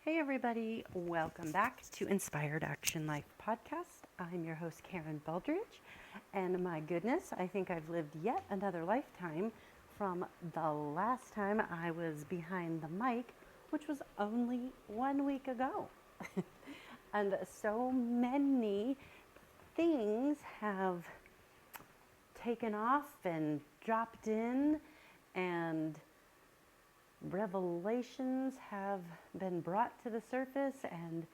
Hey everybody, welcome back to Inspired Action Life podcast. I'm your host Karen Baldridge, and my goodness, I think I've lived yet another lifetime from the last time I was behind the mic, which was only 1 week ago. And so many things have taken off and dropped in, and revelations have been brought to the surface, and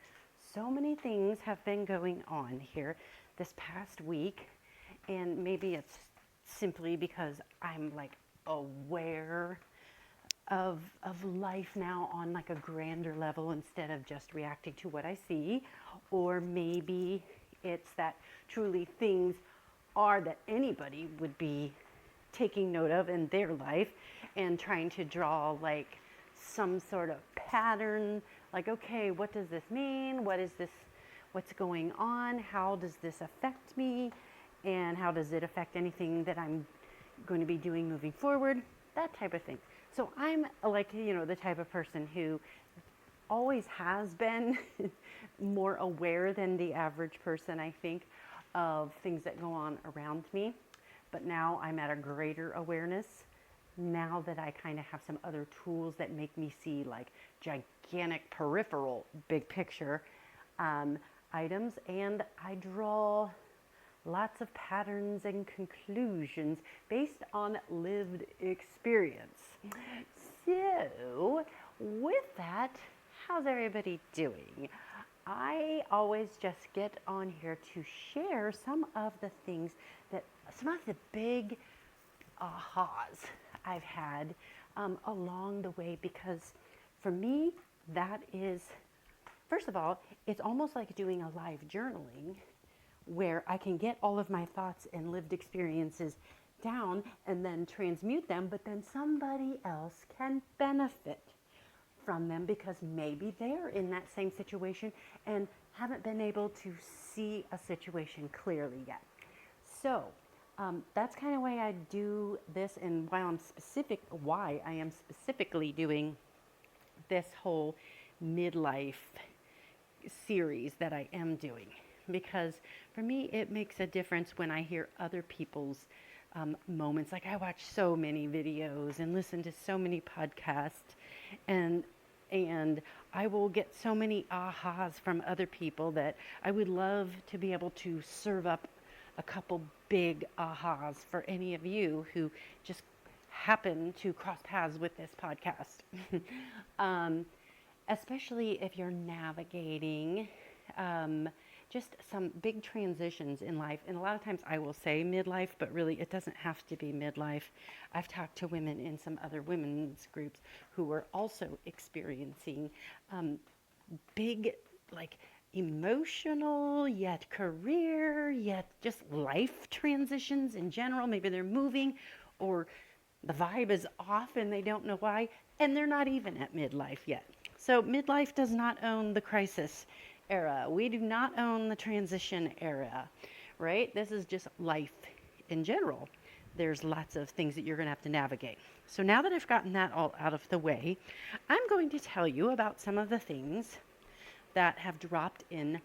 so many things have been going on here this past week. And maybe it's simply because I'm like aware of life now on like a grander level instead of just reacting to what I see. Or maybe it's that truly things are that anybody would be taking note of in their life and trying to draw like some sort of pattern, like, okay, what does this mean? What is this? What's going on? How does this affect me? And how does it affect anything that I'm going to be doing moving forward? That type of thing. So I'm like, the type of person who always has been more aware than the average person, I think, of things that go on around me. But now I'm at a greater awareness now that I kind of have some other tools that make me see like gigantic peripheral big picture items, and I draw lots of patterns and conclusions based on lived experience. So with that, how's everybody doing? I always just get on here to share some of the things some of the big ahas I've had along the way, because for me, that is, first of all, it's almost like doing a live journaling where I can get all of my thoughts and lived experiences down and then transmute them, but then somebody else can benefit from them because maybe they're in that same situation and haven't been able to see a situation clearly yet. So that's kind of why I do this, and why I am specifically doing this whole midlife series that I am doing. Because for me, it makes a difference when I hear other people's moments. Like, I watch so many videos and listen to so many podcasts, and I will get so many ahas from other people that I would love to be able to serve up a couple big ahas for any of you who just happen to cross paths with this podcast. Especially if you're navigating just some big transitions in life. And a lot of times I will say midlife, but really it doesn't have to be midlife. I've talked to women in some other women's groups who are also experiencing big, like, emotional, yet career, yet just life transitions in general. Maybe they're moving, or the vibe is off and they don't know why, and they're not even at midlife yet. So midlife does not own the crisis era. We do not own the transition era, right? This is just life in general. There's lots of things that you're going to have to navigate. So now that I've gotten that all out of the way, I'm going to tell you about some of the things that have dropped in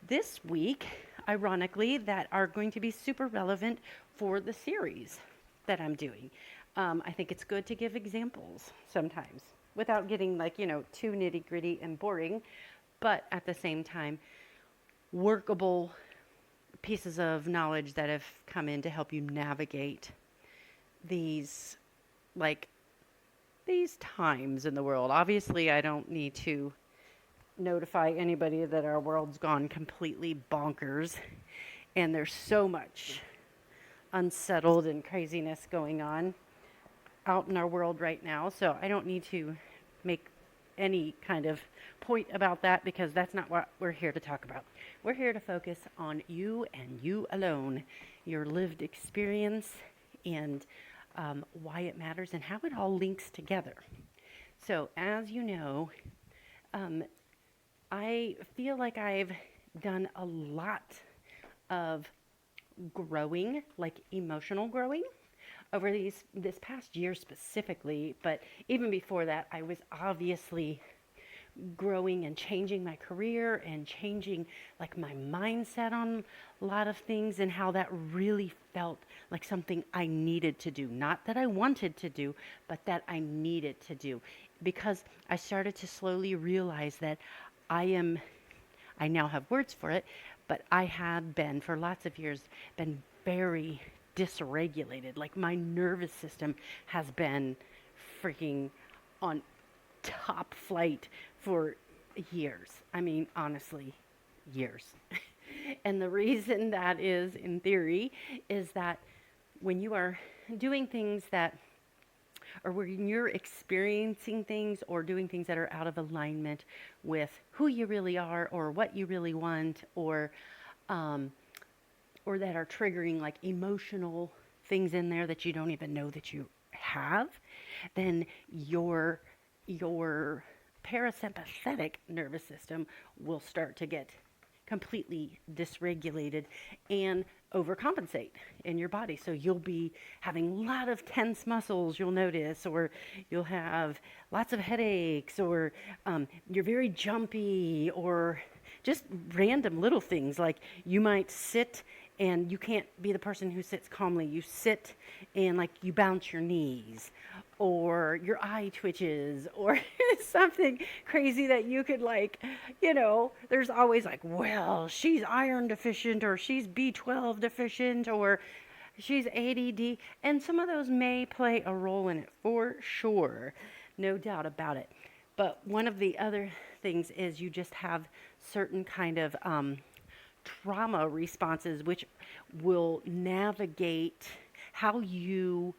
this week, ironically, that are going to be super relevant for the series that I'm doing. I think it's good to give examples sometimes without getting too nitty gritty and boring, but at the same time, workable pieces of knowledge that have come in to help you navigate these times in the world. Obviously, I don't need to notify anybody that our world's gone completely bonkers, and there's so much unsettled and craziness going on out in our world right now. So I don't need to make any kind of point about that, because that's not what we're here to talk about. We're here to focus on you and you alone, your lived experience, and why it matters and how it all links together. So as you know, I feel like I've done a lot of growing, like emotional growing, over this past year specifically. But even before that, I was obviously growing and changing my career and changing like my mindset on a lot of things, and how that really felt like something I needed to do. Not that I wanted to do, but that I needed to do. Because I started to slowly realize that I am, I now have words for it, but I had been for lots of years been very dysregulated. Like my nervous system has been freaking on top flight for years. I mean, honestly, years. And the reason that is, in theory, is that when you are doing things that, or when you're experiencing things or doing things that are out of alignment with who you really are or what you really want, um, or that are triggering like emotional things in there that you don't even know that you have, then your parasympathetic nervous system will start to get completely dysregulated and overcompensate in your body. So you'll be having a lot of tense muscles, you'll notice, or you'll have lots of headaches, or you're very jumpy, or just random little things like you might sit and you can't be the person who sits calmly. You sit and like you bounce your knees, or your eye twitches, or something crazy that you could like, there's always like, well, she's iron deficient, or she's B12 deficient, or she's ADD. And some of those may play a role in it for sure, no doubt about it. But one of the other things is you just have certain kind of trauma responses, which will navigate how you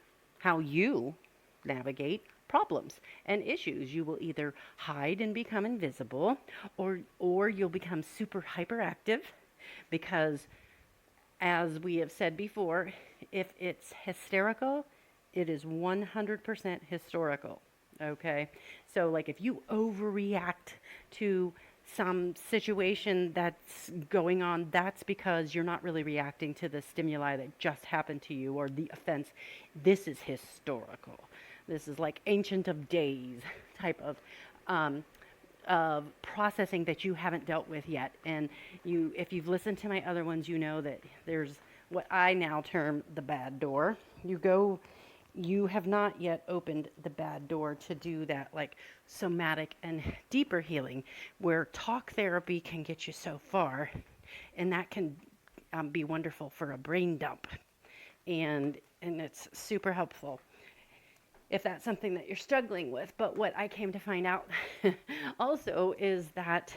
navigate problems and issues. You will either hide and become invisible, or you'll become super hyperactive, because as we have said before, if it's hysterical, it is 100% historical. Okay? So like if you overreact to some situation that's going on, that's because you're not really reacting to the stimuli that just happened to you or the offense. This is historical. This is like ancient of days type of processing that you haven't dealt with yet. And if you've listened to my other ones, you know that there's what I now term the bad door. You have not yet opened the bad door to do that like somatic and deeper healing, where talk therapy can get you so far, and that can be wonderful for a brain dump, and it's super helpful if that's something that you're struggling with. But what I came to find out also is that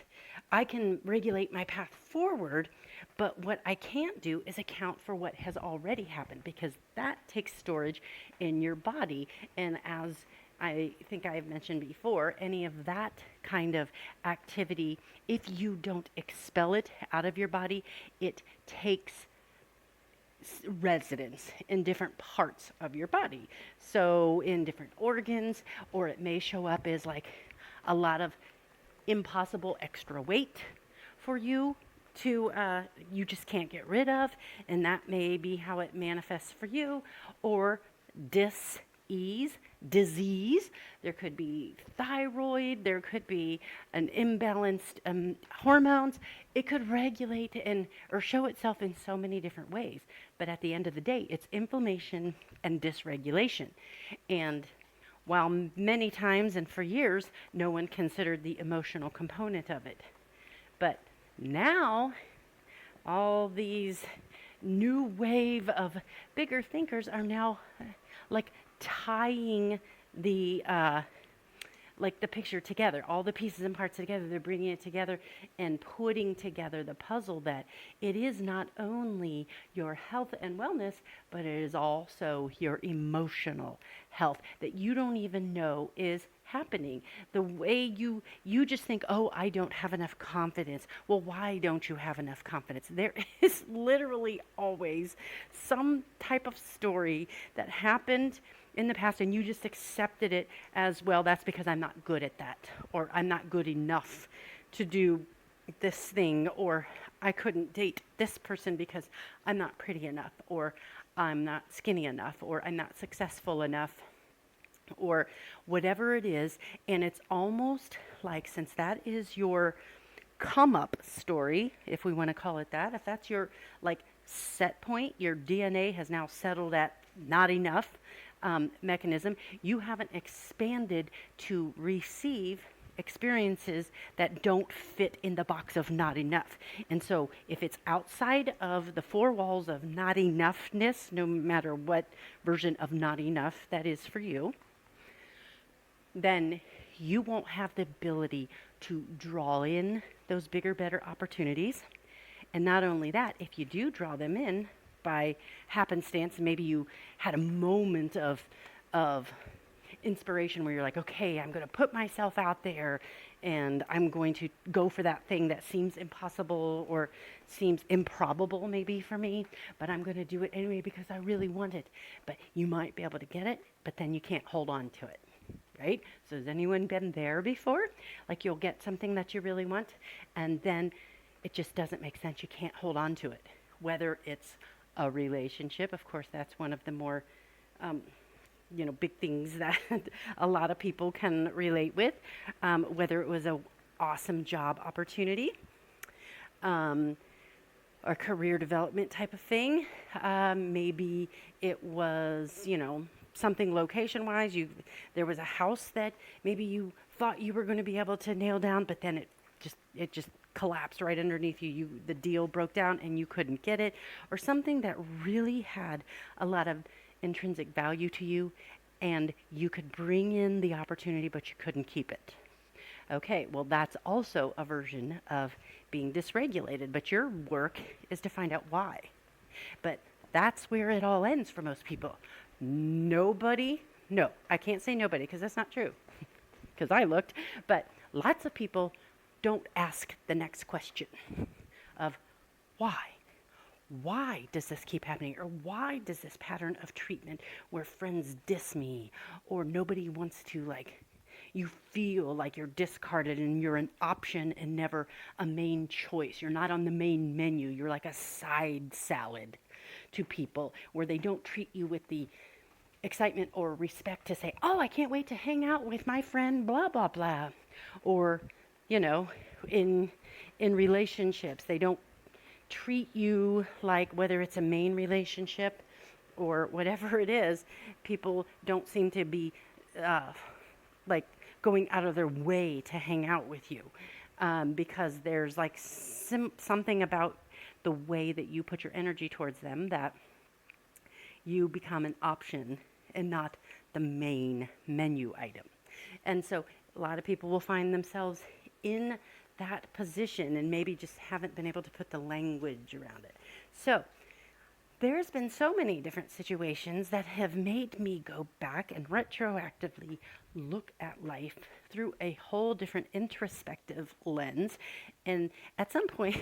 I can regulate my path forward, but what I can't do is account for what has already happened, because that takes storage in your body. And as I think I've mentioned before, any of that kind of activity, if you don't expel it out of your body, it takes residence in different parts of your body. So in different organs, or it may show up as like a lot of impossible extra weight for you to you just can't get rid of, and that may be how it manifests for you. Or dis-ease, disease. There could be thyroid, there could be an imbalanced hormones. It could regulate or show itself in so many different ways. But at the end of the day, it's inflammation and dysregulation. And while many times and for years, no one considered the emotional component of it. But now, all these new wave of bigger thinkers are now like tying the picture together, all the pieces and parts together. They're bringing it together and putting together the puzzle that it is not only your health and wellness, but it is also your emotional health that you don't even know is happening. The way you just think, oh, I don't have enough confidence. Well, why don't you have enough confidence? There is literally always some type of story that happened in the past, and you just accepted it as, well, that's because I'm not good at that, or I'm not good enough to do this thing, or I couldn't date this person because I'm not pretty enough, or I'm not skinny enough, or I'm not successful enough. or whatever it is. And it's almost like, since that is your come up story, if we want to call it that, if that's your like set point, your DNA has now settled at not enough mechanism, you haven't expanded to receive experiences that don't fit in the box of not enough. And so if it's outside of the four walls of not enoughness, no matter what version of not enough that is for you, then you won't have the ability to draw in those bigger, better opportunities. And not only that, if you do draw them in by happenstance, maybe you had a moment of inspiration where you're like, okay, I'm going to put myself out there and I'm going to go for that thing that seems impossible or seems improbable maybe for me, but I'm going to do it anyway because I really want it. But you might be able to get it, but then you can't hold on to it. Right? So has anyone been there before? Like you'll get something that you really want and then it just doesn't make sense. You can't hold on to it. Whether it's a relationship, of course, that's one of the more, big things that a lot of people can relate with. Whether it was an awesome job opportunity, or career development type of thing. Maybe it was, something location-wise. There was a house that maybe you thought you were going to be able to nail down, but then it just collapsed right underneath you. The deal broke down and you couldn't get it, or something that really had a lot of intrinsic value to you, and you could bring in the opportunity, but you couldn't keep it. Okay, well, that's also a version of being dysregulated, but your work is to find out why. But that's where it all ends for most people. I can't say nobody because that's not true, because I looked, but lots of people don't ask the next question of why. Why does this keep happening? Or why does this pattern of treatment where friends diss me or nobody wants to, you feel like you're discarded and you're an option and never a main choice. You're not on the main menu. You're like a side salad to people where they don't treat you with the excitement or respect to say, oh, I can't wait to hang out with my friend, blah, blah, blah. Or, in relationships, they don't treat you like, whether it's a main relationship or whatever it is, people don't seem to be going out of their way to hang out with you, because there's something about the way that you put your energy towards them that you become an option and not the main menu item. And so a lot of people will find themselves in that position and maybe just haven't been able to put the language around it. So there's been so many different situations that have made me go back and retroactively look at life through a whole different introspective lens. And at some point,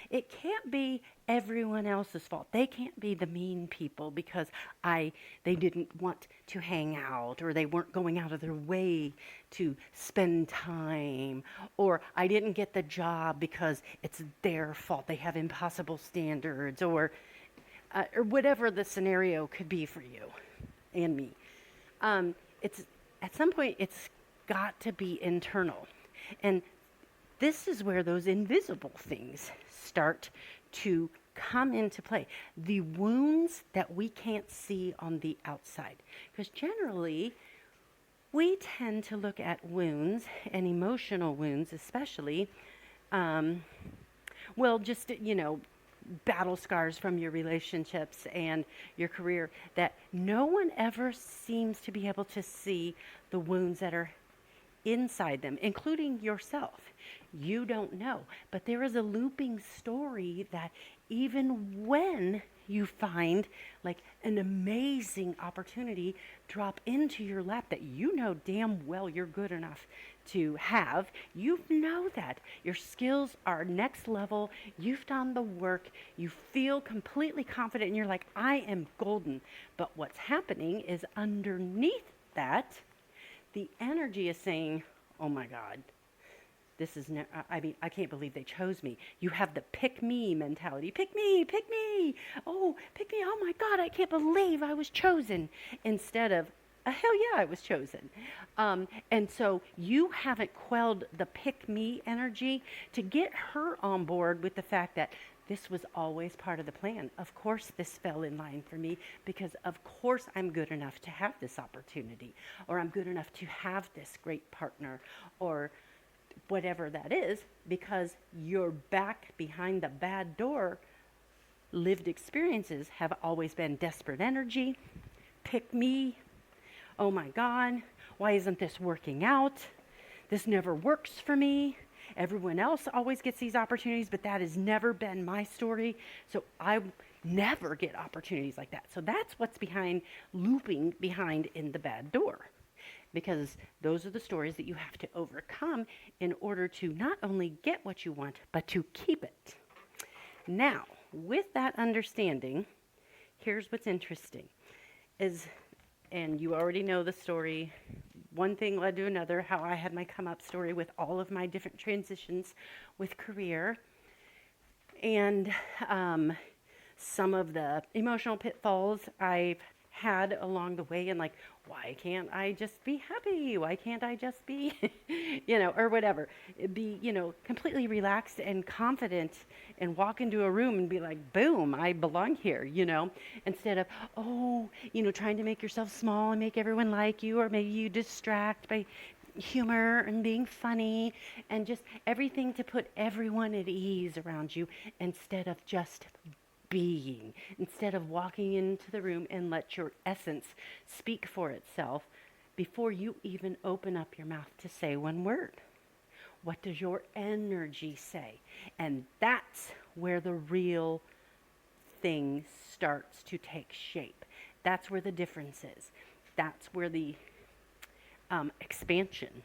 it can't be everyone else's fault. They can't be the mean people because they didn't want to hang out, or they weren't going out of their way to spend time, or I didn't get the job because it's their fault. They have impossible standards, or whatever the scenario could be for you and me. It's at some point, it's got to be internal. And this is where those invisible things start to come into play. The wounds that we can't see on the outside. Because generally, we tend to look at wounds, and emotional wounds especially, battle scars from your relationships and your career, that no one ever seems to be able to see the wounds that are inside them, including yourself. You don't know, but there is a looping story that even when you find an amazing opportunity drop into your lap that you know damn well you're good enough to have, you know that your skills are next level, you've done the work, you feel completely confident, and you're like, I am golden. But what's happening is underneath that, the energy is saying, oh my God, this is, I can't believe they chose me. You have the pick me mentality. Pick me, oh, pick me. Oh my God, I can't believe I was chosen. Instead of, Hell yeah, I was chosen. And so you haven't quelled the pick me energy to get her on board with the fact that this was always part of the plan. Of course, this fell in line for me because, of course, I'm good enough to have this opportunity, or I'm good enough to have this great partner, or whatever that is, because you're back behind the bad door. Lived experiences have always been desperate energy, pick me, oh my God, why isn't this working out? This never works for me. Everyone else always gets these opportunities, but that has never been my story. So I never get opportunities like that. So that's what's behind looping behind in the bad door. Because those are the stories that you have to overcome in order to not only get what you want, but to keep it. Now, with that understanding, here's what's interesting is, and you already know the story, one thing led to another, how I had my come up story with all of my different transitions with career, and some of the emotional pitfalls I've had along the way, and like, why can't I just be happy? Why can't I just be, or whatever, be, completely relaxed and confident and walk into a room and be like, boom, I belong here, instead of, trying to make yourself small and make everyone like you, or maybe you distract by humor and being funny and just everything to put everyone at ease around you instead of just being, instead of walking into the room and let your essence speak for itself before you even open up your mouth to say one word. What does your energy say? And that's where the real thing starts to take shape. That's where the difference is. That's where the expansion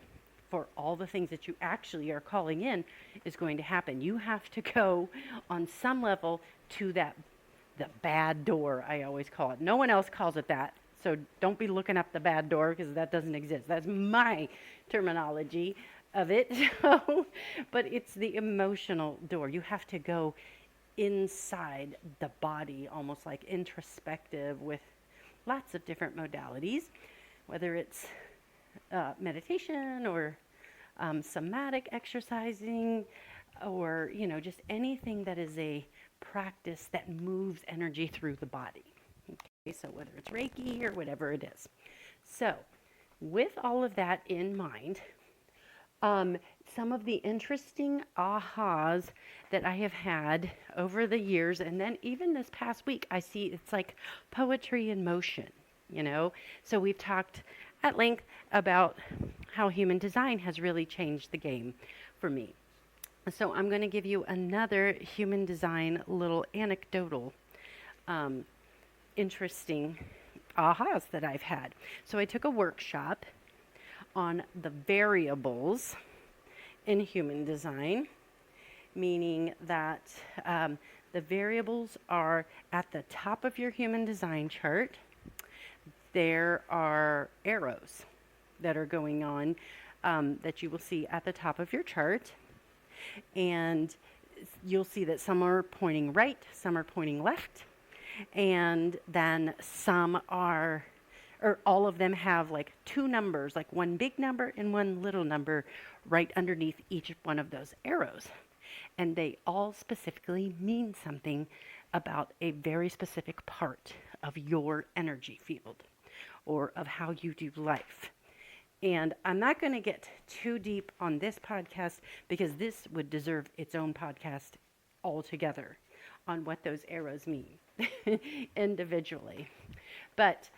for all the things that you actually are calling in is going to happen. You have to go on some level to the bad door, I always call it. No one else calls it that, so don't be looking up the bad door because that doesn't exist. That's my terminology of it. But it's the emotional door. You have to go inside the body, almost like introspective, with lots of different modalities, whether it's meditation or somatic exercising, or just anything that is a practice that moves energy through the body. Okay, so whether it's Reiki or whatever it is. So with all of that in mind, some of the interesting ahas that I have had over the years, and then even this past week, I see it's like poetry in motion, So we've talked at length about how human design has really changed the game for me. So I'm going to give you another human design little anecdotal, interesting ahas that I've had. So I took a workshop on the variables in human design, meaning that the variables are at the top of your human design chart. There are arrows that are going on that you will see at the top of your chart. And you'll see that some are pointing right, some are pointing left, and then some are, or all of them have like two numbers, like one big number and one little number right underneath each one of those arrows. And they all specifically mean something about a very specific part of your energy field or of how you do life. And I'm not going to get too deep on this podcast because this would deserve its own podcast altogether on what those arrows mean individually. But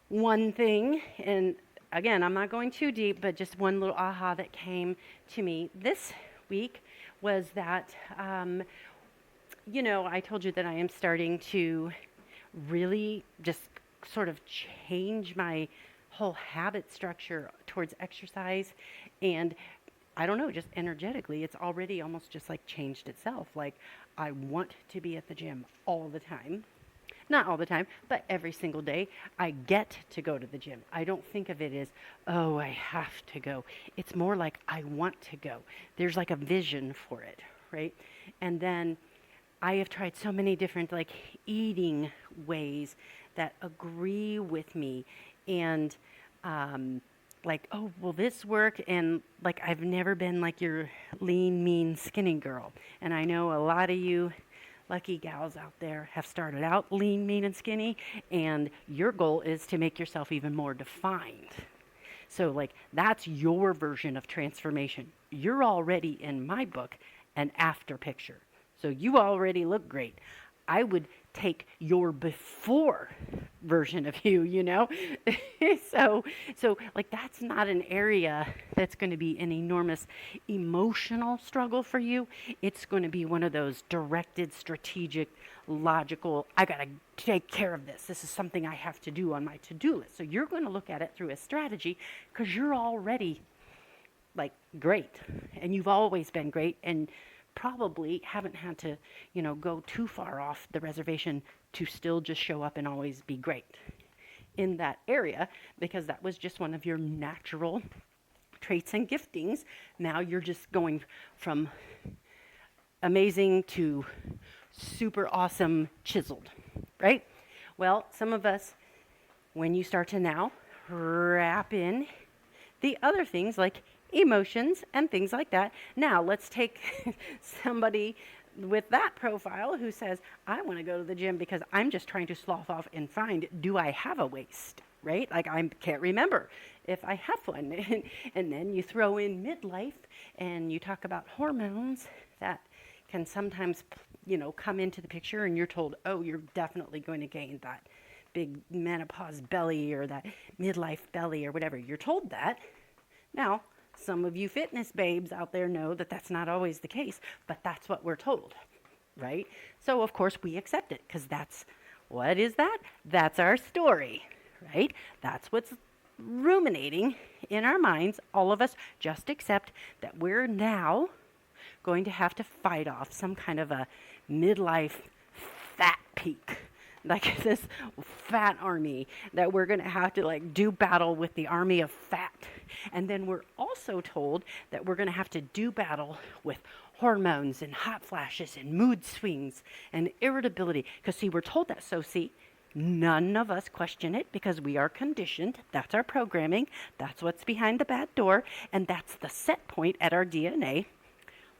one thing, and again, I'm not going too deep, but just one little aha that came to me this week was that, I told you that I am starting to really just sort of change my whole habit structure towards exercise. And I don't know, just energetically, it's already almost just like changed itself. Like I want to be at the gym all the time. Not all the time, but every single day I get to go to the gym. I don't think of it as, oh, I have to go. It's more like I want to go. There's like a vision for it, right? And then I have tried so many different like eating ways that agree with me and like, oh, will this work? And like, I've never been like your lean, mean, skinny girl. And I know a lot of you lucky gals out there have started out lean, mean, and skinny, and your goal is to make yourself even more defined. So, like, that's your version of transformation. You're already, in my book, an after picture. So, you already look great. I would take your before version of you, you know? so like that's not an area that's going to be an enormous emotional struggle for you. It's going to be one of those directed, strategic, logical, I got to take care of this. This is something I have to do on my to-do list. So you're going to look at it through a strategy because you're already like great and you've always been great and probably haven't had to, go too far off the reservation to still just show up and always be great in that area because that was just one of your natural traits and giftings. Now you're just going from amazing to super awesome chiseled, right? Well, some of us, when you start to now wrap in the other things like emotions and things like that. Now, let's take somebody with that profile who says, I want to go to the gym because I'm just trying to slough off and find, do I have a waist, right? Like I can't remember if I have one. And then you throw in midlife and you talk about hormones that can sometimes, come into the picture and you're told, oh, you're definitely going to gain that big menopause belly or that midlife belly or whatever. You're told that. Now, some of you fitness babes out there know that that's not always the case, but that's what we're told, right? So, of course, we accept it because what is that? That's our story, right? That's what's ruminating in our minds. All of us just accept that we're now going to have to fight off some kind of a midlife fat peak. Like this fat army that we're going to have to like do battle with the army of fat. And then we're also told that we're going to have to do battle with hormones and hot flashes and mood swings and irritability. Because see, we're told that. So see, none of us question it because we are conditioned. That's our programming. That's what's behind the back door. And that's the set point at our DNA,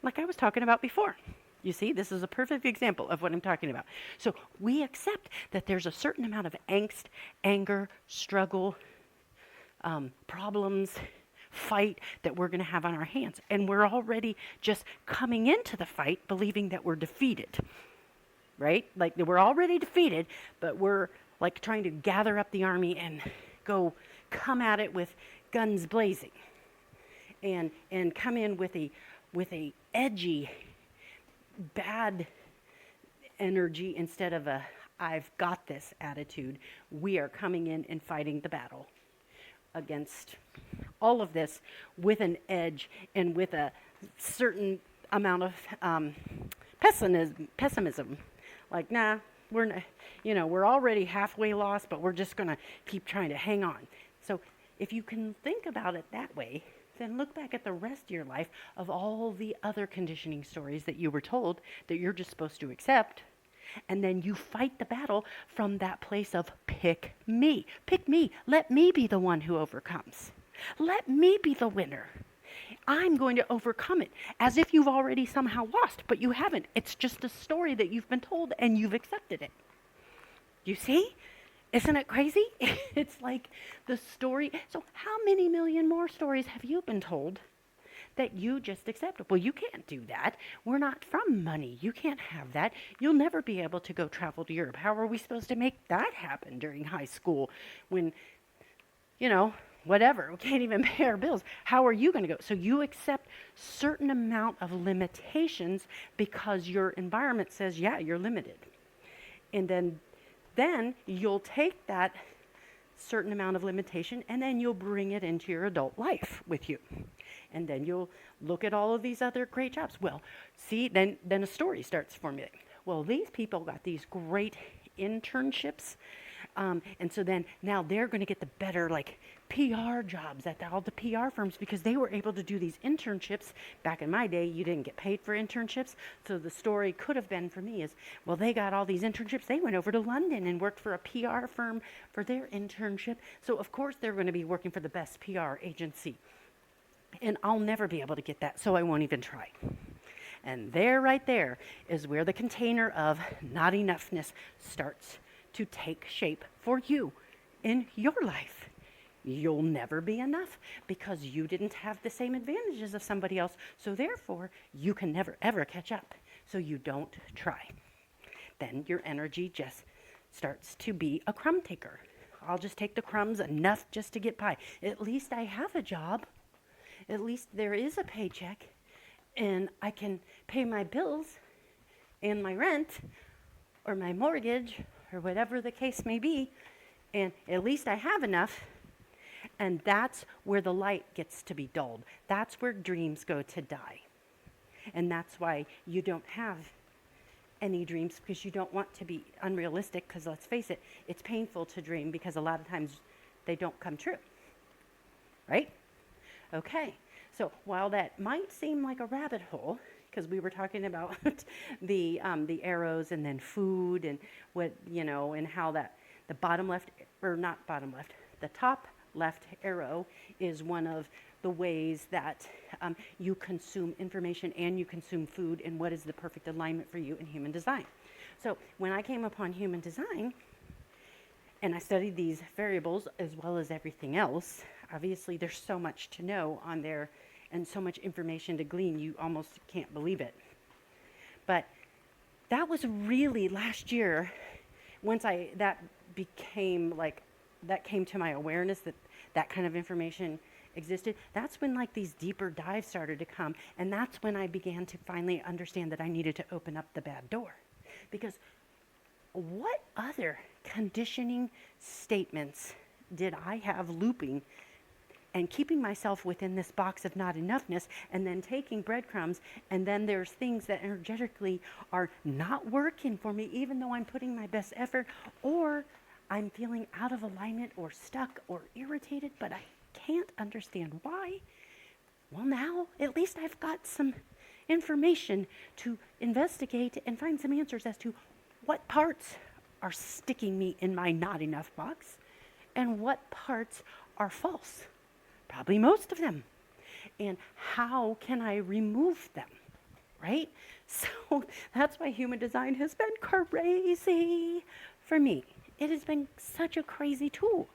like I was talking about before. You see, this is a perfect example of what I'm talking about. So we accept that there's a certain amount of angst, anger, struggle, problems, fight that we're going to have on our hands. And we're already just coming into the fight believing that we're defeated, right? Like we're already defeated, but we're like trying to gather up the army and come at it with guns blazing and come in with a edgy, bad energy instead of a I've got this attitude. We are coming in and fighting the battle against all of this with an edge and with a certain amount of pessimism. Like, nah, we're not, we're already halfway lost, but we're just going to keep trying to hang on. So if you can think about it that way, then look back at the rest of your life of all the other conditioning stories that you were told that you're just supposed to accept. And then you fight the battle from that place of pick me. Pick me. Let me be the one who overcomes. Let me be the winner. I'm going to overcome it as if you've already somehow lost, but you haven't. It's just a story that you've been told and you've accepted it. You see? Isn't it crazy? It's like the story. So how many million more stories have you been told that you just accept? Well, you can't do that. We're not from money. You can't have that. You'll never be able to go travel to Europe. How are we supposed to make that happen during high school when, whatever, we can't even pay our bills? How are you going to go? So you accept certain amount of limitations because your environment says, yeah, you're limited. And then you'll take that certain amount of limitation and then you'll bring it into your adult life with you. And then you'll look at all of these other great jobs. Well, see, then a story starts formulating. Well, these people got these great internships. And so then now they're going to get the better PR jobs at all the PR firms because they were able to do these internships. Back in my day, you didn't get paid for internships. So the story could have been for me is, well, they got all these internships. They went over to London and worked for a PR firm for their internship. So of course they're going to be working for the best PR agency. And I'll never be able to get that, so I won't even try. And there, right there, is where the container of not enoughness starts to take shape for you in your life. You'll never be enough because you didn't have the same advantages of somebody else. So therefore, you can never, ever catch up. So you don't try. Then your energy just starts to be a crumb taker. I'll just take the crumbs, enough just to get by. At least I have a job. At least there is a paycheck. And I can pay my bills and my rent or my mortgage or whatever the case may be. And at least I have enough. And that's where the light gets to be dulled. That's where dreams go to die. And that's why you don't have any dreams, because you don't want to be unrealistic, because let's face it, it's painful to dream because a lot of times they don't come true. Right? Okay. So while that might seem like a rabbit hole, because we were talking about the arrows and then food and what, and how that the bottom left, or not bottom left, the top left arrow is one of the ways that you consume information and you consume food, and what is the perfect alignment for you in human design. So when I came upon human design and I studied these variables as well as everything else, obviously there's so much to know on there and so much information to glean, you almost can't believe it. But that was really last year, once that came to my awareness that kind of information existed. That's when these deeper dives started to come, and that's when I began to finally understand that I needed to open up the bad door. Because what other conditioning statements did I have looping and keeping myself within this box of not enoughness, and then taking breadcrumbs, and then there's things that energetically are not working for me, even though I'm putting my best effort, or I'm feeling out of alignment or stuck or irritated, but I can't understand why. Well, now at least I've got some information to investigate and find some answers as to what parts are sticking me in my not enough box and what parts are false. Probably most of them. And how can I remove them, right? So that's why human design has been crazy for me. It has been such a crazy tool.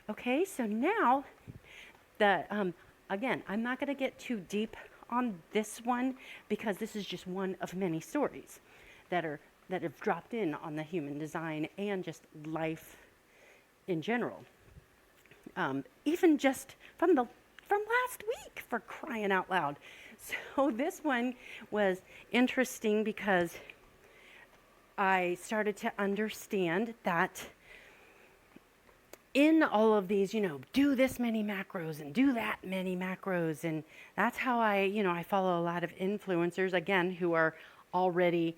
Okay, so now, again, I'm not going to get too deep on this one because this is just one of many stories that have dropped in on the human design and just life in general. Even just from last week, for crying out loud. So this one was interesting because I started to understand that in all of these, do this many macros and do that many macros. And that's how I follow a lot of influencers, again, who are already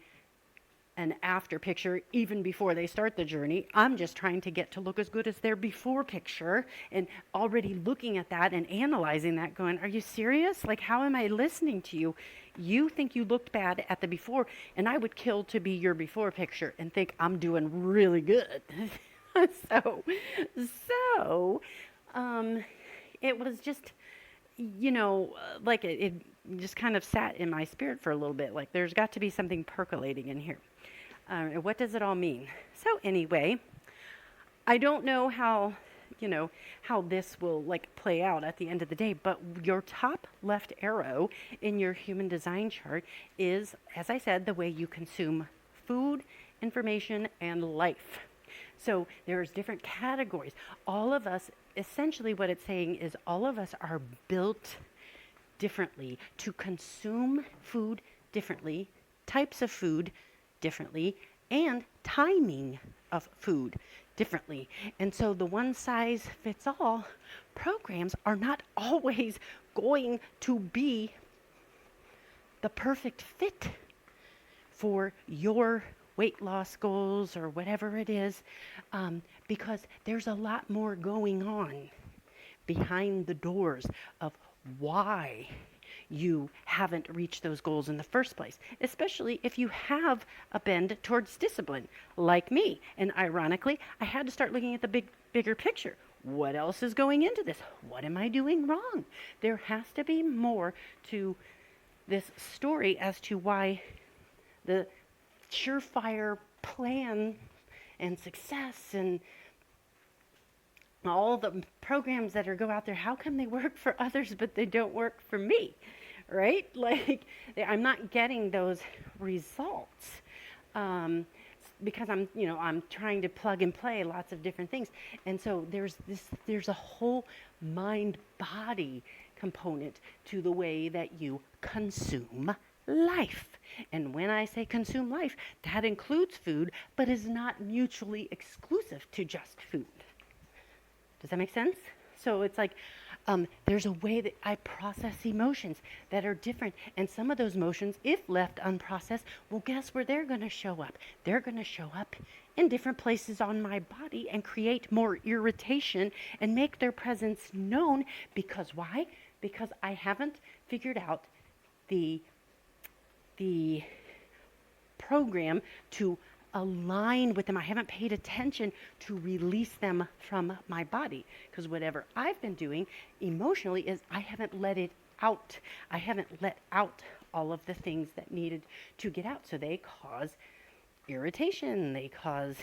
an after picture even before they start the journey. I'm just trying to get to look as good as their before picture, and already looking at that and analyzing that, going, are you serious? How am I listening to you? You think you looked bad at the before, and I would kill to be your before picture and think I'm doing really good. So it was just, it just kind of sat in my spirit for a little bit. There's got to be something percolating in here. What does it all mean? So anyway, I don't know how this will play out at the end of the day, but your top left arrow in your human design chart is, as I said, the way you consume food, information, and life. So there's different categories. All of us, essentially what it's saying is all of us are built differently to consume food differently, types of food differently, and timing of food differently. And so the one size fits all programs are not always going to be the perfect fit for your weight loss goals or whatever it is, because there's a lot more going on behind the doors of why you haven't reached those goals in the first place, especially if you have a bend towards discipline, like me. And ironically, I had to start looking at the bigger picture. What else is going into this? What am I doing wrong? There has to be more to this story as to why the surefire plan and success and all the programs that go out there, how come they work for others but they don't work for me, right? Like, I'm not getting those results because I'm trying to plug and play lots of different things. And so there's a whole mind-body component to the way that you consume life. And when I say consume life, that includes food, but is not mutually exclusive to just food. Does that make sense? So it's like there's a way that I process emotions that are different. And some of those emotions, if left unprocessed, well, guess where they're going to show up? They're going to show up in different places on my body and create more irritation and make their presence known. Because why? Because I haven't figured out the program to align with them. I haven't paid attention to release them from my body, because whatever I've been doing emotionally is I haven't let it out. I haven't let out all of the things that needed to get out. So they cause irritation. They cause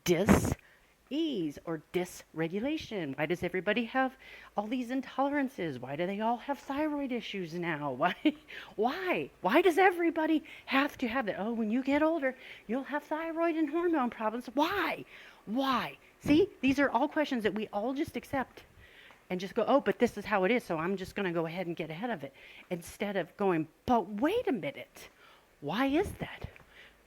dis-ease or dysregulation. Why does everybody have all these intolerances? Why do they all have thyroid issues now? Why does everybody have to have that? Oh, when you get older, you'll have thyroid and hormone problems. Why? See, these are all questions that we all just accept and just go, oh, but this is how it is, so I'm just going to go ahead and get ahead of it, instead of going, but wait a minute, why is that?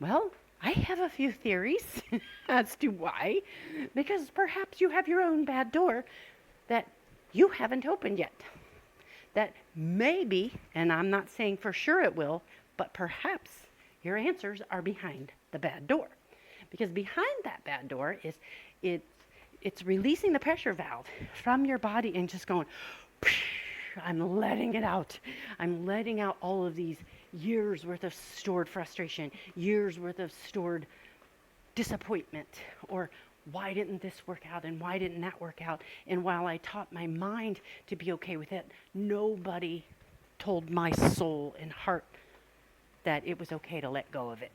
Well, I have a few theories as to why, because perhaps you have your own bad door that you haven't opened yet. That maybe, and I'm not saying for sure it will, but perhaps your answers are behind the bad door. Because behind that bad door is it's releasing the pressure valve from your body and just going, I'm letting it out. I'm letting out all of these years worth of stored frustration, years worth of stored disappointment, or why didn't this work out and why didn't that work out? And while I taught my mind to be okay with it, nobody told my soul and heart that it was okay to let go of it.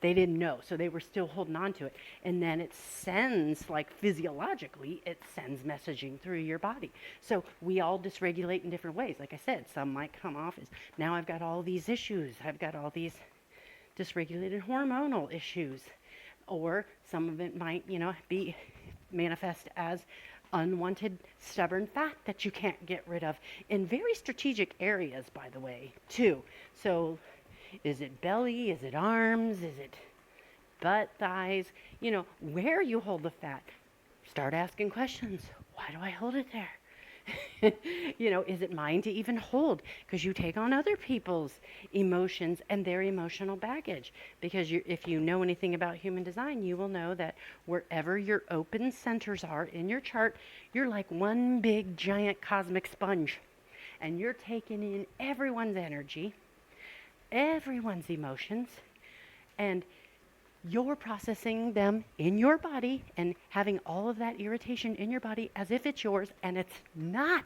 They didn't know, so they were still holding on to it. And then it sends, like physiologically, it sends messaging through your body. So we all dysregulate in different ways. Like I said, some might come off as, now I've got all these issues. I've got all these dysregulated hormonal issues. Or some of it might, be manifest as unwanted stubborn fat that you can't get rid of in very strategic areas, by the way, too. So is it belly? Is it arms? Is it butt, thighs? Where you hold the fat. Start asking questions. Why do I hold it there? Is it mine to even hold? Because you take on other people's emotions and their emotional baggage. Because if you know anything about human design, you will know that wherever your open centers are in your chart, you're like one big giant cosmic sponge. And you're taking in everyone's energy, everyone's emotions, and you're processing them in your body and having all of that irritation in your body as if it's yours, and it's not.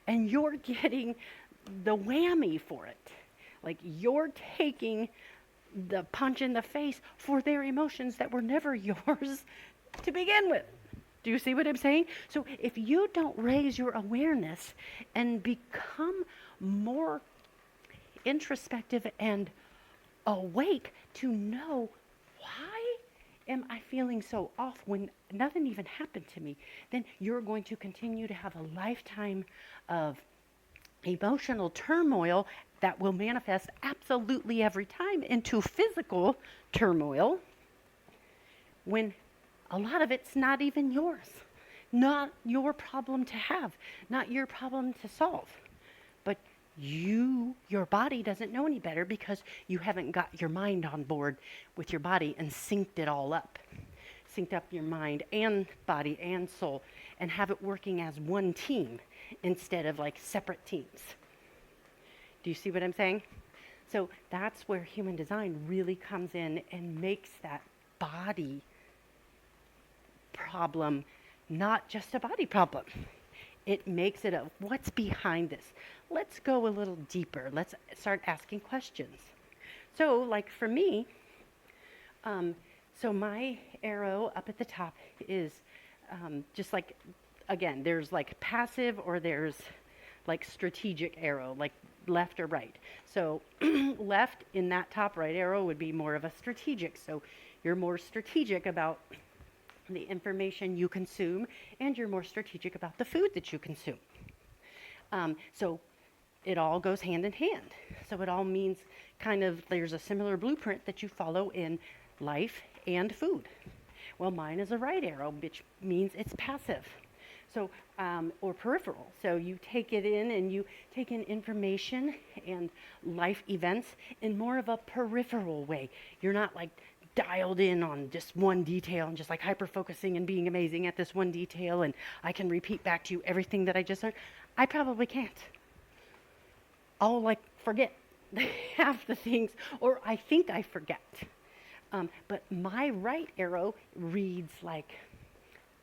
And you're getting the whammy for it. Like, you're taking the punch in the face for their emotions that were never yours to begin with. Do you see what I'm saying? So if you don't raise your awareness and become more introspective and awake to know, why am I feeling so off when nothing even happened to me, then you're going to continue to have a lifetime of emotional turmoil that will manifest absolutely every time into physical turmoil, when a lot of it's not even yours, not your problem to have, not your problem to solve. But your body doesn't know any better, because you haven't got your mind on board with your body and synced it all up. Synced up your mind and body and soul and have it working as one team instead of like separate teams. Do you see what I'm saying? So that's where human design really comes in and makes that body problem not just a body problem. It makes it a what's behind this. Let's go a little deeper. Let's start asking questions. So like for me, so my arrow up at the top is just like, again, there's like passive or there's like strategic arrow, like left or right. So left in that top right arrow would be more of a strategic. So you're more strategic about the information you consume, and you're more strategic about the food that you consume. So it all goes hand in hand. So it all means kind of there's a similar blueprint that you follow in life and food. Well, mine is a right arrow, which means it's passive. So, or peripheral. So you take it in and you take in information and life events in more of a peripheral way. You're not like dialed in on just one detail and just like hyper focusing and being amazing at this one detail, and I can repeat back to you everything that I just learned. I probably can't. I'll like forget half the things, or I think I forget. But my right arrow reads like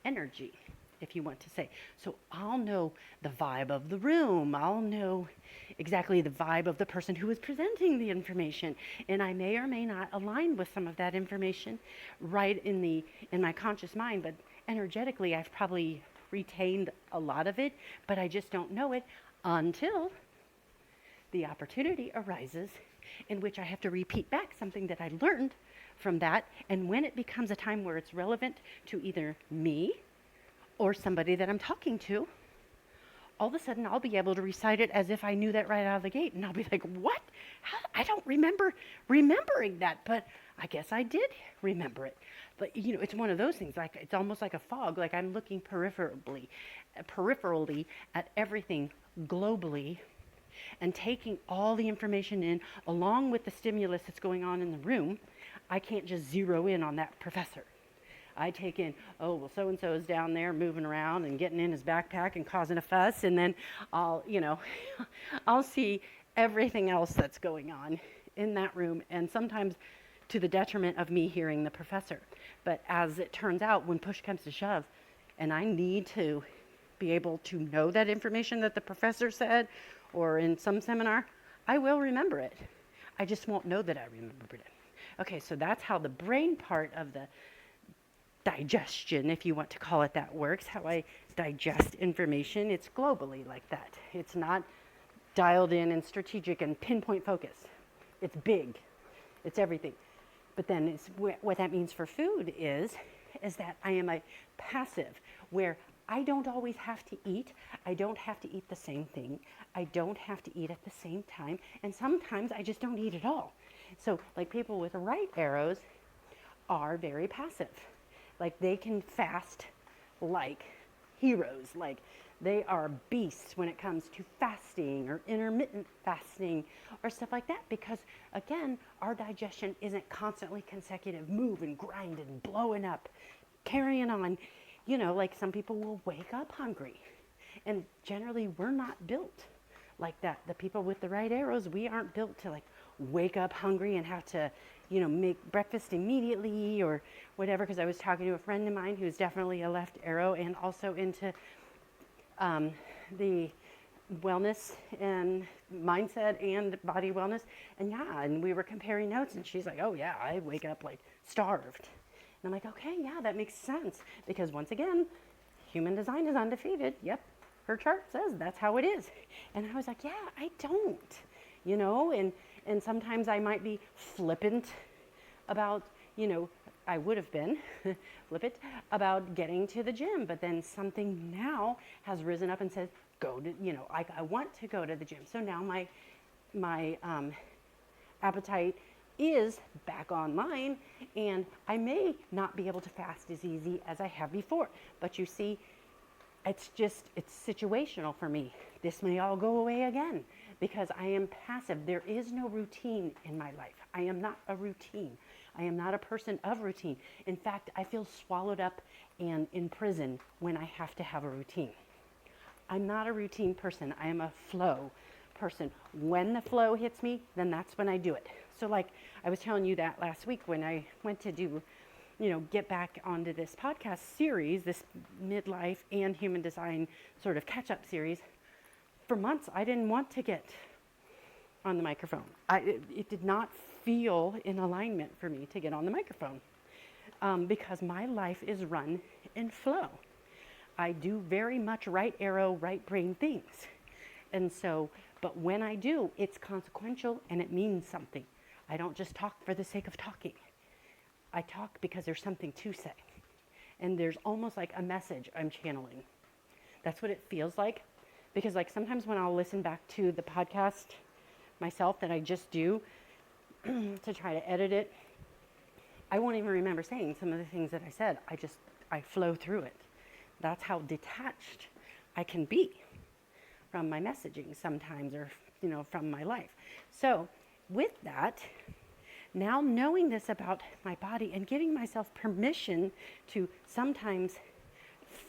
energy, if you want to say. So I'll know the vibe of the room. I'll know exactly the vibe of the person who is presenting the information. And I may or may not align with some of that information right in my conscious mind, but energetically I've probably retained a lot of it, but I just don't know it until the opportunity arises in which I have to repeat back something that I learned from that. And when it becomes a time where it's relevant to either me or somebody that I'm talking to, all of a sudden I'll be able to recite it as if I knew that right out of the gate. And I'll be like, what? How? I don't remember remembering that, but I guess I did remember it. But, you know, it's one of those things, like it's almost like a fog, like I'm looking peripherally at everything globally and taking all the information in along with the stimulus that's going on in the room. I can't just zero in on that professor. I take in, oh, well, so-and-so is down there moving around and getting in his backpack and causing a fuss, and then I'll see everything else that's going on in that room, and sometimes to the detriment of me hearing the professor. But as it turns out, when push comes to shove, and I need to be able to know that information that the professor said, or in some seminar, I will remember it. I just won't know that I remembered it. Okay, so that's how the brain part of the digestion, if you want to call it that, works, how I digest information. It's globally like that. It's not dialed in and strategic and pinpoint focus. It's big. It's everything. But then what that means for food is that I am a passive, where I don't always have to eat. I don't have to eat the same thing. I don't have to eat at the same time. And sometimes I just don't eat at all. So like people with right arrows are very passive. Like they can fast like heroes, like they are beasts when it comes to fasting or intermittent fasting or stuff like that, because again, our digestion isn't constantly consecutive, move and grind and blowing up, carrying on. You know, like some people will wake up hungry, and generally we're not built like that. The people with the right arrows, we aren't built to like wake up hungry and have to, you know, make breakfast immediately or whatever. Because I was talking to a friend of mine who's definitely a left arrow and also into the wellness and mindset and body wellness. And we were comparing notes, and she's like, oh yeah, I wake up like starved. And I'm like, okay, yeah, that makes sense. Because once again, human design is undefeated. Yep, her chart says that's how it is. And I was like, yeah, I don't, you know, and sometimes I might be flippant about, you know, I would have been flippant about getting to the gym, but then something now has risen up and says, go to, you know, I want to go to the gym. So now my appetite is back online, and I may not be able to fast as easy as I have before. But you see, it's situational for me. This may all go away again. because I am passive. There is no routine in my life. I am not a routine. I am not a person of routine. In fact, I feel swallowed up and in prison when I have to have a routine. I'm not a routine person. I am a flow person. When the flow hits me, then that's when I do it. So like I was telling you that last week when I went to do, get back onto this podcast series, this midlife and human design sort of catch-up series. For months, I didn't want to get on the microphone. It did not feel in alignment for me to get on the microphone because my life is run in flow. I do very much right arrow, right brain things. And so, but when I do, it's consequential and it means something. I don't just talk for the sake of talking. I talk because there's something to say. And there's almost like a message I'm channeling. That's what it feels like. Because like sometimes when I'll listen back to the podcast myself that I just do to try to edit it, I won't even remember saying some of the things that I said. I flow through it. That's how detached I can be from my messaging sometimes, or, from my life. So with that, now knowing this about my body and giving myself permission to sometimes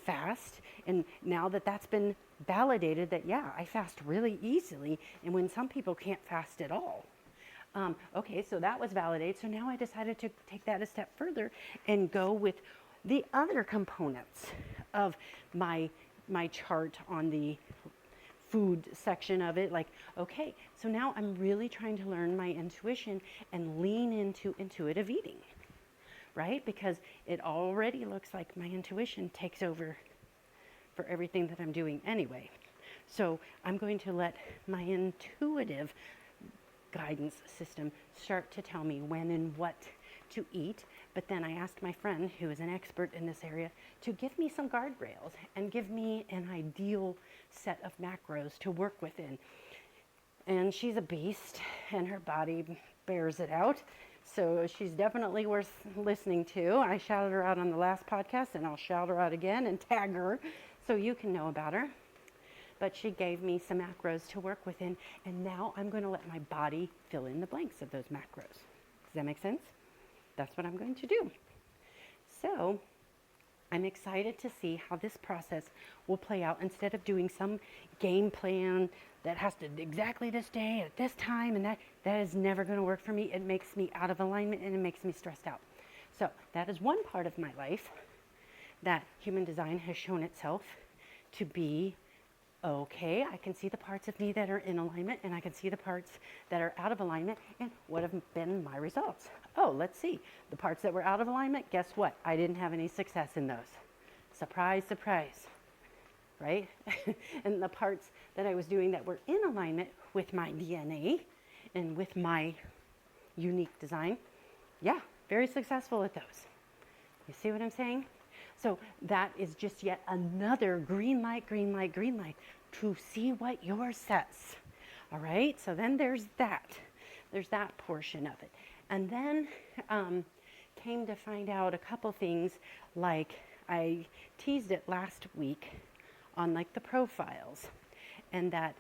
fast, and now that that's been validated that, yeah, I fast really easily, and when some people can't fast at all. Okay, so that was validated. So now I decided to take that a step further and go with the other components of my chart on the food section of it. Like, okay, so now I'm really trying to learn my intuition and lean into intuitive eating, right? Because it already looks like my intuition takes over for everything that I'm doing anyway. So I'm going to let my intuitive guidance system start to tell me when and what to eat. But then I asked my friend, who is an expert in this area, to give me some guardrails and give me an ideal set of macros to work within. And she's a beast, and her body bears it out. So she's definitely worth listening to. I shouted her out on the last podcast, and I'll shout her out again and tag her so you can know about her. But she gave me some macros to work within, and now I'm going to let my body fill in the blanks of those macros. Does that make sense? That's what I'm going to do. So I'm excited to see how this process will play out instead of doing some game plan that has to exactly this day at this time, and that is never going to work for me. It makes me out of alignment and it makes me stressed out. So that is one part of my life that human design has shown itself to be okay. I can see the parts of me that are in alignment, and I can see the parts that are out of alignment, and what have been my results. Oh, let's see. The parts that were out of alignment, guess what? I didn't have any success in those. Surprise, surprise, right? And the parts that I was doing that were in alignment with my DNA and with my unique design, yeah, very successful at those. You see what I'm saying? So that is just yet another green light, green light, green light to see what yours says. All right, so then there's that. There's that portion of it. And then came to find out a couple things, like I teased it last week on like the profiles, and that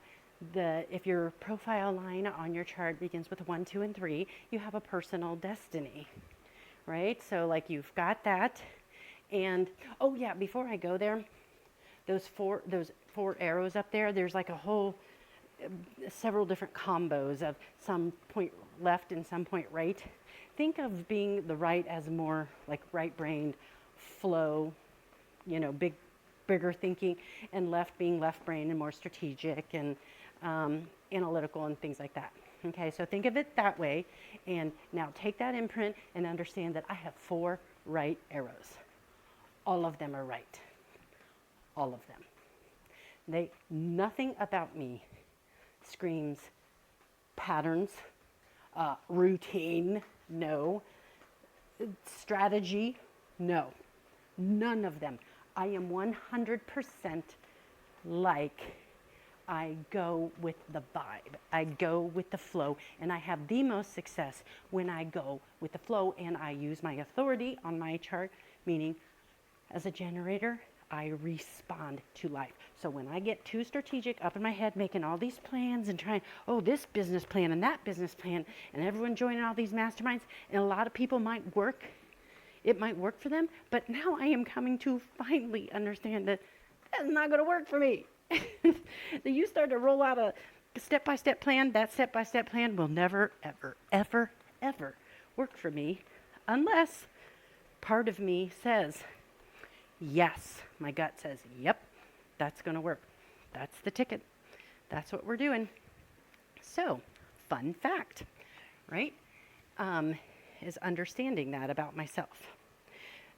if your profile line on your chart begins with 1, 2, and 3, you have a personal destiny, right? So like you've got that. And oh yeah, before I go there, those four arrows up there, there's like a whole several different combos of some point left and some point right. Think of being the right as more like right-brained flow, bigger thinking, and left being left-brained and more strategic and analytical and things like that. Okay, so think of it that way, and now take that imprint and understand that I have 4 right arrows. All of them are right. All of them. Nothing about me screams patterns, routine, no. Strategy, no. None of them. I am 100% like I go with the vibe. I go with the flow, and I have the most success when I go with the flow and I use my authority on my chart, meaning as a generator, I respond to life. So when I get too strategic up in my head, making all these plans and trying, oh, this business plan and that business plan, and everyone joining all these masterminds, and a lot of people it might work for them, but now I am coming to finally understand that that's not going to work for me. So you start to roll out a step-by-step plan, that step-by-step plan will never, ever, ever, ever work for me unless part of me says, yes. My gut says, yep, that's going to work. That's the ticket. That's what we're doing. So, fun fact, right, is understanding that about myself.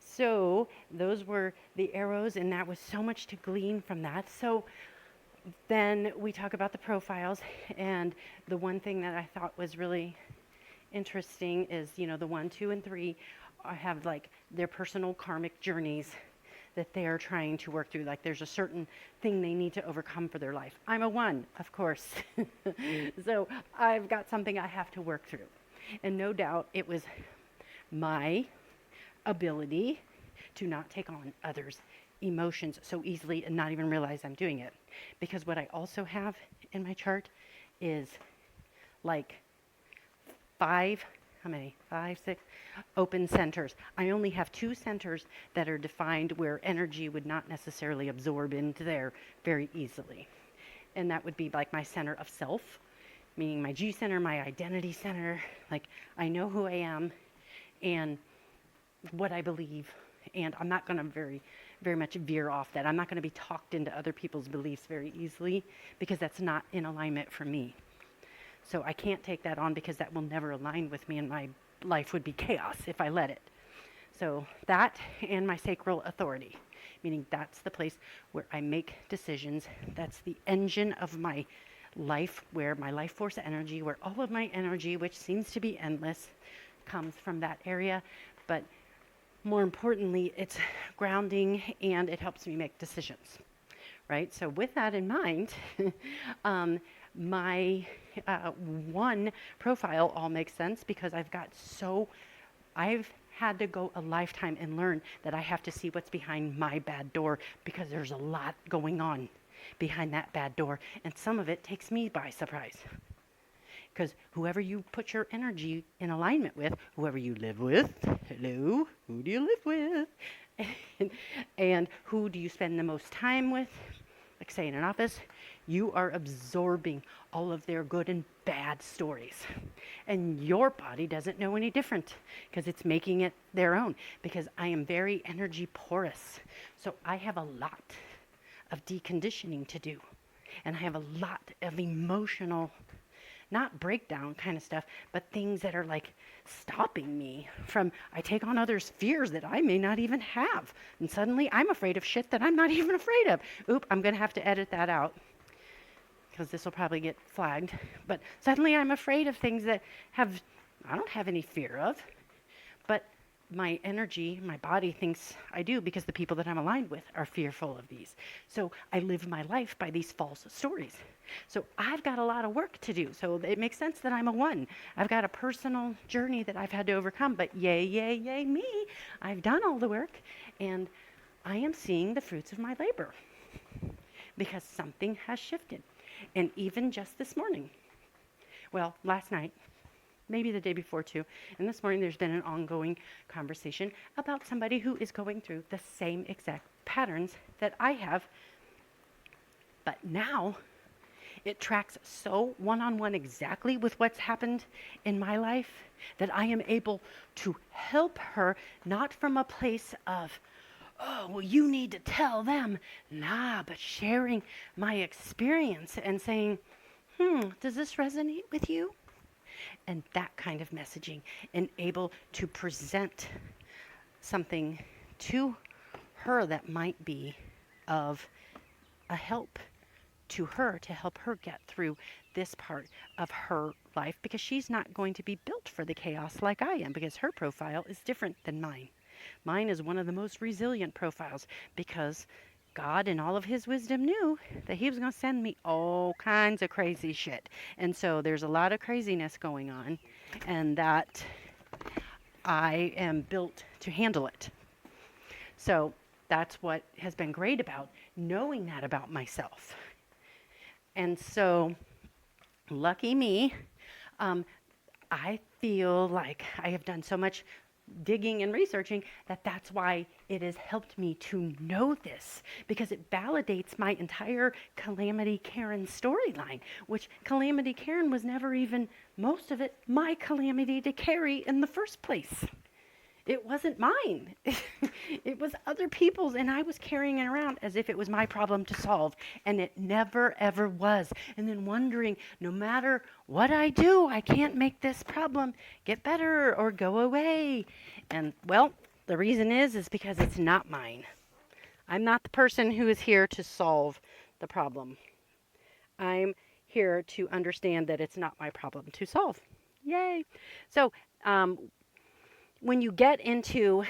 So those were the arrows, and that was so much to glean from that. So then we talk about the profiles, and the one thing that I thought was really interesting is, the 1, 2, and 3 have like their personal karmic journeys that they are trying to work through. Like there's a certain thing they need to overcome for their life. I'm a 1, of course. So I've got something I have to work through. And no doubt it was my ability to not take on others' emotions so easily and not even realize I'm doing it. Because what I also have in my chart is like 5, 6 open centers. I only have 2 centers that are defined where energy would not necessarily absorb into there very easily. And that would be like my center of self, meaning my G center, my identity center. Like I know who I am and what I believe, and I'm not going to very much veer off that. I'm not going to be talked into other people's beliefs very easily because that's not in alignment for me. So I can't take that on because that will never align with me, and my life would be chaos if I let it. So that and my sacral authority, meaning that's the place where I make decisions. That's the engine of my life, where my life force energy, where all of my energy, which seems to be endless, comes from that area. But more importantly, it's grounding and it helps me make decisions, right? So with that in mind, my 1 profile all makes sense because I've had to go a lifetime and learn that I have to see what's behind my bad door because there's a lot going on behind that bad door, and some of it takes me by surprise. Because whoever you put your energy in alignment with, whoever you live with, hello, who do you live with? And who do you spend the most time with? Like say in an office, you are absorbing all of their good and bad stories. And your body doesn't know any different because it's making it their own. Because I am very energy porous. So I have a lot of deconditioning to do. And I have a lot of emotional, not breakdown kind of stuff, but things that are like stopping me from, I take on others' fears that I may not even have. And suddenly I'm afraid of shit that I'm not even afraid of. Oop, I'm going to have to edit that out because this will probably get flagged. But suddenly I'm afraid of things that I don't have any fear of, but my energy, my body thinks I do because the people that I'm aligned with are fearful of these. So I live my life by these false stories. So I've got a lot of work to do. So it makes sense that I'm a 1. I've got a personal journey that I've had to overcome, but yay, yay, yay, me. I've done all the work and I am seeing the fruits of my labor because something has shifted. And even just this morning, well, last night, maybe the day before too, and this morning there's been an ongoing conversation about somebody who is going through the same exact patterns that I have, but now it tracks so one-on-one exactly with what's happened in my life that I am able to help her, not from a place of, oh, well, you need to tell them. Nah, but sharing my experience and saying, does this resonate with you? And that kind of messaging, and able to present something to her that might be of a help to her, to help her get through this part of her life, because she's not going to be built for the chaos like I am, because her profile is different than mine. Mine is one of the most resilient profiles because God in all of his wisdom knew that he was going to send me all kinds of crazy shit. And so there's a lot of craziness going on, and that I am built to handle it. So That's what has been great about knowing that about myself. And so, lucky me, um, I feel like I have done so much digging and researching that that's why it has helped me to know this, because it validates my entire Calamity Karen storyline, which Calamity Karen was never even, most of it, my calamity to carry in the first place. It wasn't mine. It was other people's, and I was carrying it around as if it was my problem to solve, and it never ever was. And then wondering, no matter what I do, I can't make this problem get better or go away. And well, the reason is because it's not mine. I'm not the person who is here to solve the problem. I'm here to understand that it's not my problem to solve. Yay. So, when you get into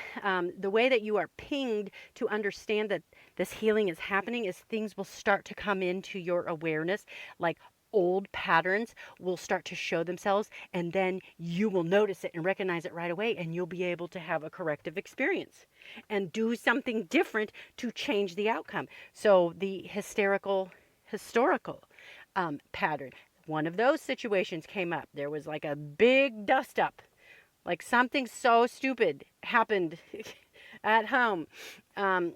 the way that you are pinged to understand that this healing is happening, is things will start to come into your awareness, like old patterns will start to show themselves, and then you will notice it and recognize it right away, and you'll be able to have a corrective experience and do something different to change the outcome. So the historical pattern, one of those situations came up. There was like a big dust up, like something so stupid happened at home. Um,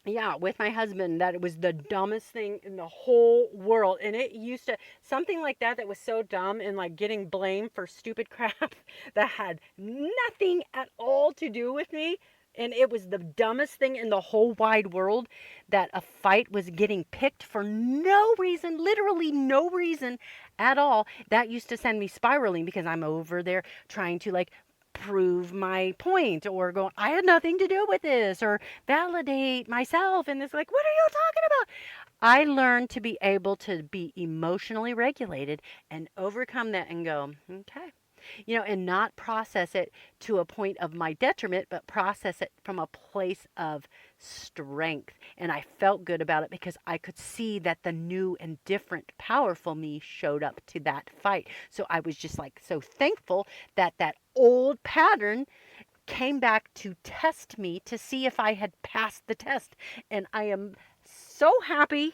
yeah, with my husband, that it was the dumbest thing in the whole world. And it used to, something like that was so dumb, and like getting blamed for stupid crap that had nothing at all to do with me. And it was the dumbest thing in the whole wide world, that a fight was getting picked for no reason, literally no reason at all. That used to send me spiraling, because I'm over there trying to like prove my point, or go, I had nothing to do with this, or validate myself. And it's like, what are you talking about? I learned to be able to be emotionally regulated and overcome that and go, okay, and not process it to a point of my detriment, but process it from a place of strength. And I felt good about it because I could see that the new and different, powerful me showed up to that fight. So I was just like so thankful that that old pattern came back to test me to see if I had passed the test. And I am so happy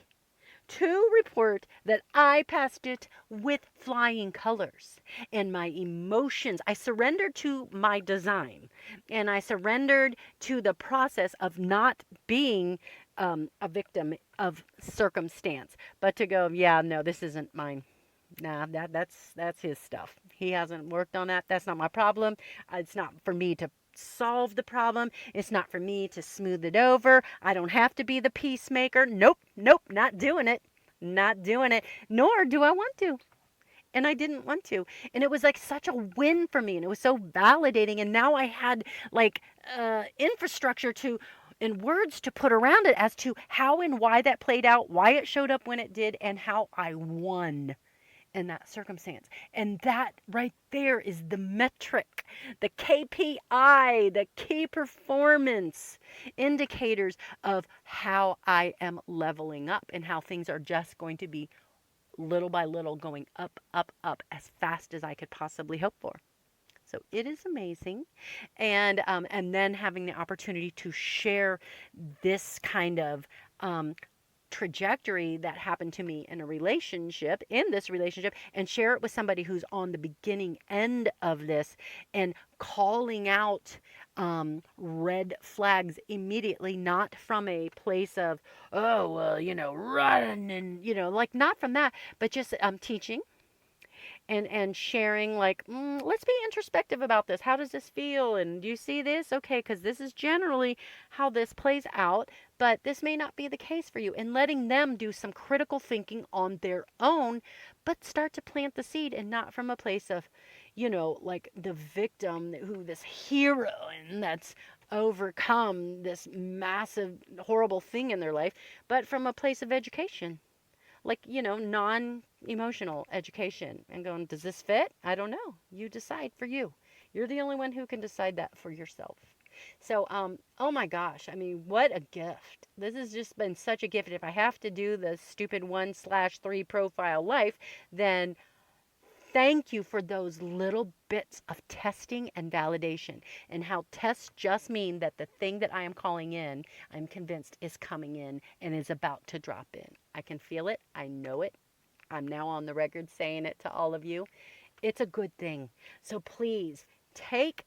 to report that I passed it with flying colors. And my emotions, I surrendered to my design, and I surrendered to the process of not being a victim of circumstance, but to go, yeah, no, this isn't mine. Nah, that's his stuff. He hasn't worked on that. That's not my problem. It's not for me to solve the problem. It's not for me to smooth it over. I don't have to be the peacemaker. Nope, nope, not doing it. Not doing it. Nor do I want to. And I didn't want to. And it was like such a win for me. And it was so validating. And now I had like infrastructure to, and words to put around it as to how and why that played out, why it showed up when it did, and how I won in that circumstance. And that right there is the metric, the KPI, the key performance indicators of how I am leveling up, and how things are just going to be little by little going up, up, up as fast as I could possibly hope for. So it is amazing. And then having the opportunity to share this kind of trajectory that happened to me in this relationship, and share it with somebody who's on the beginning end of this, and calling out red flags immediately, not from a place of, oh, well, run, and, like, not from that, but just teaching and sharing, like, let's be introspective about this. How does this feel? And do you see this? Okay, because this is generally how this plays out, but this may not be the case for you. And letting them do some critical thinking on their own, but start to plant the seed, and not from a place of, like the victim, who this hero, and that's overcome this massive, horrible thing in their life, but from a place of education, like, non-emotional education, and going, does this fit? I don't know. You decide for you. You're the only one who can decide that for yourself. So, oh my gosh, I mean, what a gift. This has just been such a gift. If I have to do the stupid 1/3 profile life, then thank you for those little bits of testing and validation, and how tests just mean that the thing that I am calling in, I'm convinced is coming in and is about to drop in. I can feel it. I know it. I'm now on the record saying it to all of you. It's a good thing. So please take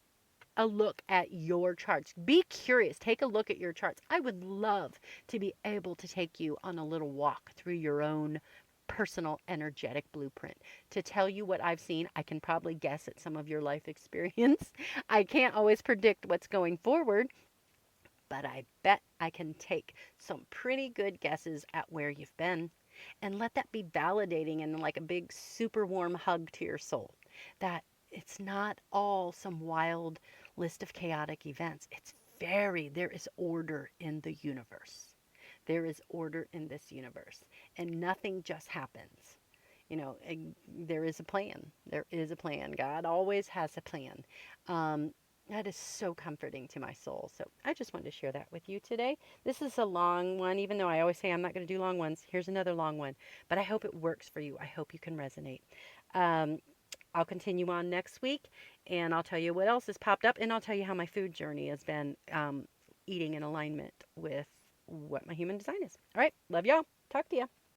a look at your charts. Be curious. Take a look at your charts. I would love to be able to take you on a little walk through your own personal energetic blueprint to tell you what I've seen. I can probably guess at some of your life experience. I can't always predict what's going forward, but I bet I can take some pretty good guesses at where you've been, and let that be validating and like a big super warm hug to your soul, that it's not all some wild list of chaotic events. There is order in the universe. There is order in this universe, and nothing just happens. There is a plan. There is a plan. God always has a plan. Um, that is so comforting to my soul. So I just wanted to share that with you today. This is a long one, even though I always say I'm not going to do long ones. Here's another long one. But I hope it works for you. I hope you can resonate. Um, I'll continue on next week, and I'll tell you what else has popped up, and I'll tell you how my food journey has been eating in alignment with what my human design is. All right. Love y'all. Talk to you.